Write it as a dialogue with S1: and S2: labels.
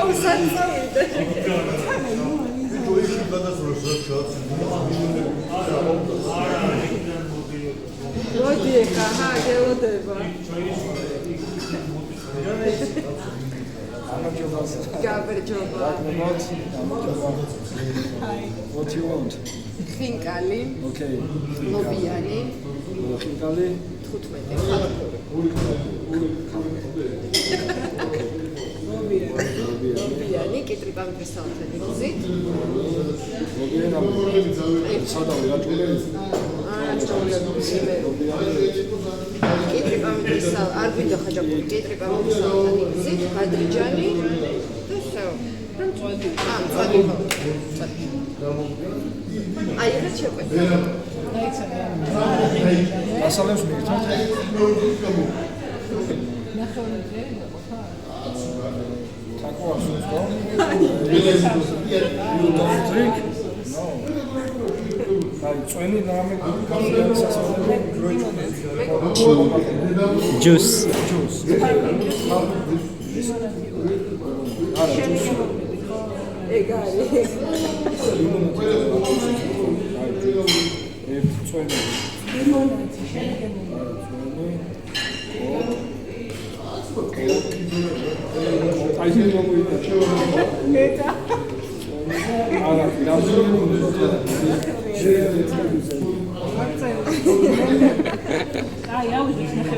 S1: აუ საწავიდე. მოდი ეხა, გელოდება. Gaberjoba.
S2: What you want?
S1: Khinkali.
S2: Okay.
S1: Lobiani.
S2: Khinkali.
S1: 15. Lobiani, კიტრიკამის საათი გზით.
S2: Lobiani. სადავე აჭულები.
S1: აჭულები. კიტრიკამის საათი, არ გვინდა ხაჭაპური, კიტრიკამის საათი გზით, ბადრიჯანი და всё. წვადი. წვადი. აი, რა შეყვეთ.
S2: დასალევს მიირთმევთ?
S1: ნახევრზე
S2: თაკოას ხო? You don't drink? No. აი, წვენი რამე გასული სასწავლებელი
S3: Juice.
S2: არა, juice.
S1: ეგარი.
S2: ერთ წვენი.
S1: ლიმონადი შემდგენი.
S2: აი,
S1: მეტა.
S2: არა, დამზიანი.
S1: აი, აუზის ნახევარი.